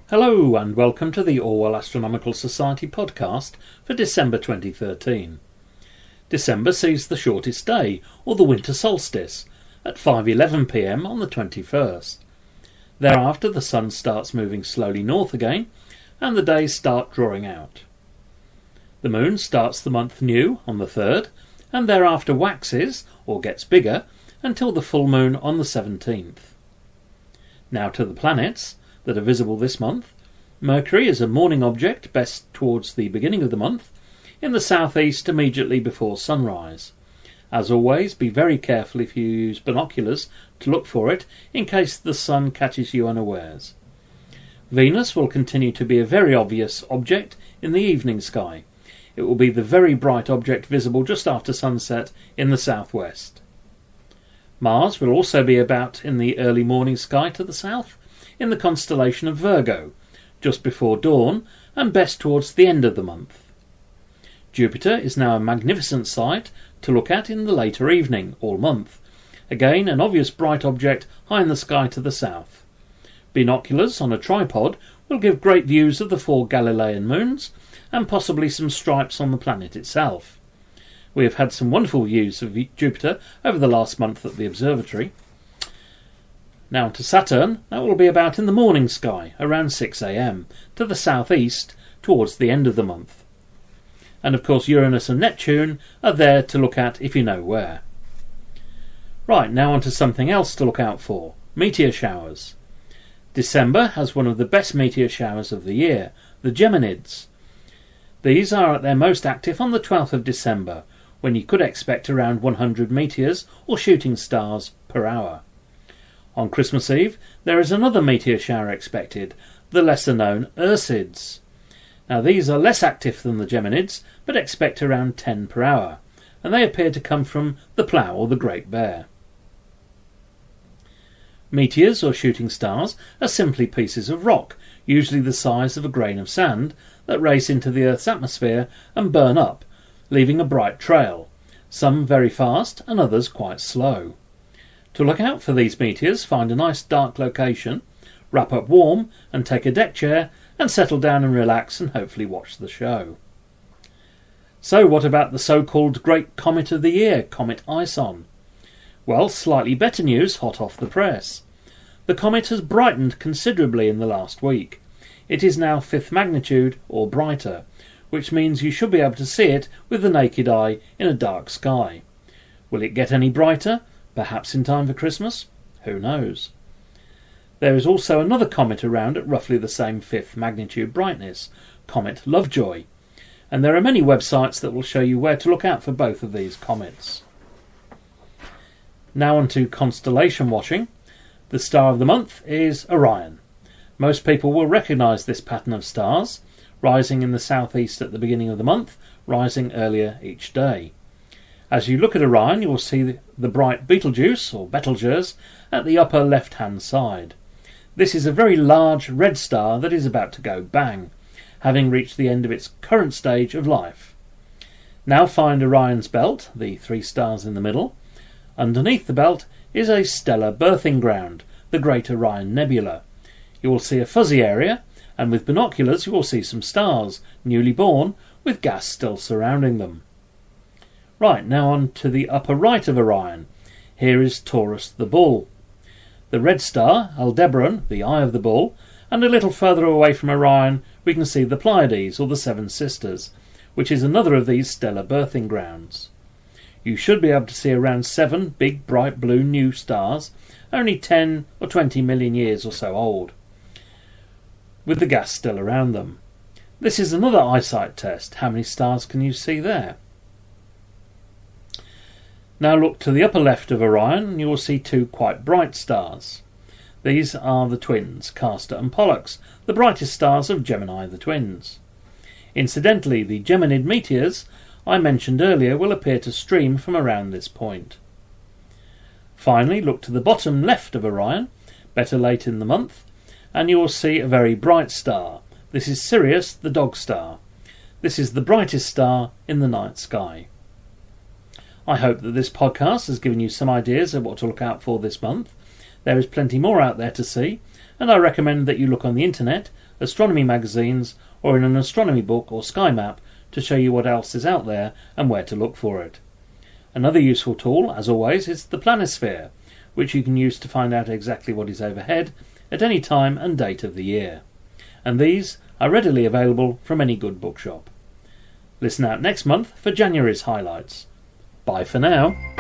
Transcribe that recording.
Hello and welcome to the Orwell Astronomical Society podcast for December 2013. December sees the shortest day, or the winter solstice, at 5:11 p.m. on the 21st. Thereafter the sun starts moving slowly north again and the days start drawing out. The moon starts the month new on the 3rd and thereafter waxes, or gets bigger, until the full moon on the 17th. Now to the planets that are visible this month. Mercury is a morning object best towards the beginning of the month, in the southeast immediately before sunrise. As always, be very careful if you use binoculars to look for it in case the sun catches you unawares. Venus will continue to be a very obvious object in the evening sky. It will be the very bright object visible just after sunset in the southwest. Mars will also be about in the early morning sky to the south, in the constellation of Virgo, just before dawn and best towards the end of the month. Jupiter is now a magnificent sight to look at in the later evening, all month. Again, an obvious bright object high in the sky to the south. Binoculars on a tripod will give great views of the 4 Galilean moons and possibly some stripes on the planet itself. We have had some wonderful views of Jupiter over the last month at the observatory. Now to Saturn, that will be about in the morning sky, around 6 a.m, to the southeast, towards the end of the month. And of course Uranus and Neptune are there to look at if you know where. Right, now on to something else to look out for, meteor showers. December has one of the best meteor showers of the year, the Geminids. These are at their most active on the 12th of December, when you could expect around 100 meteors or shooting stars per hour. On Christmas Eve, there is another meteor shower expected, the lesser-known Ursids. Now these are less active than the Geminids, but expect around 10 per hour, and they appear to come from the Plough or the Great Bear. Meteors or shooting stars are simply pieces of rock, usually the size of a grain of sand, that race into the Earth's atmosphere and burn up, leaving a bright trail, some very fast and others quite slow. To look out for these meteors, find a nice dark location, wrap up warm and take a deck chair and settle down and relax and hopefully watch the show. So what about the so-called Great Comet of the Year, Comet Ison? Well, slightly better news hot off the press. The comet has brightened considerably in the last week. It is now 5th magnitude or brighter, which means you should be able to see it with the naked eye in a dark sky. Will it get any brighter? Perhaps in time for Christmas? Who knows? There is also another comet around at roughly the same 5th magnitude brightness, Comet Lovejoy, and there are many websites that will show you where to look out for both of these comets. Now on to constellation watching. The star of the month is Orion. Most people will recognise this pattern of stars, rising in the southeast at the beginning of the month, rising earlier each day. As you look at Orion, you will see the bright Betelgeuse, or Betelgeuse, at the upper left-hand side. This is a very large red star that is about to go bang, having reached the end of its current stage of life. Now find Orion's belt, the 3 stars in the middle. Underneath the belt is a stellar birthing ground, the Great Orion Nebula. You will see a fuzzy area, and with binoculars you will see some stars, newly born, with gas still surrounding them. Right, now on to the upper right of Orion. Here is Taurus the Bull. The red star, Aldebaran, the Eye of the Bull, and a little further away from Orion we can see the Pleiades, or the Seven Sisters, which is another of these stellar birthing grounds. You should be able to see around 7 big bright blue new stars, only 10 or 20 million years or so old, with the gas still around them. This is another eyesight test. How many stars can you see there? Now look to the upper left of Orion and you will see 2 quite bright stars. These are the twins, Castor and Pollux, the brightest stars of Gemini the twins. Incidentally, the Geminid meteors I mentioned earlier will appear to stream from around this point. Finally, look to the bottom left of Orion, better late in the month, and you will see a very bright star. This is Sirius, the dog star. This is the brightest star in the night sky. I hope that this podcast has given you some ideas of what to look out for this month. There is plenty more out there to see, and I recommend that you look on the internet astronomy magazines, or in an astronomy book or sky map to show you what else is out there and where to look for it. Another useful tool, as always, is the planisphere, which you can use to find out exactly what is overhead at any time and date of the year. And these are readily available from any good bookshop. Listen out next month for January's highlights. Bye for now.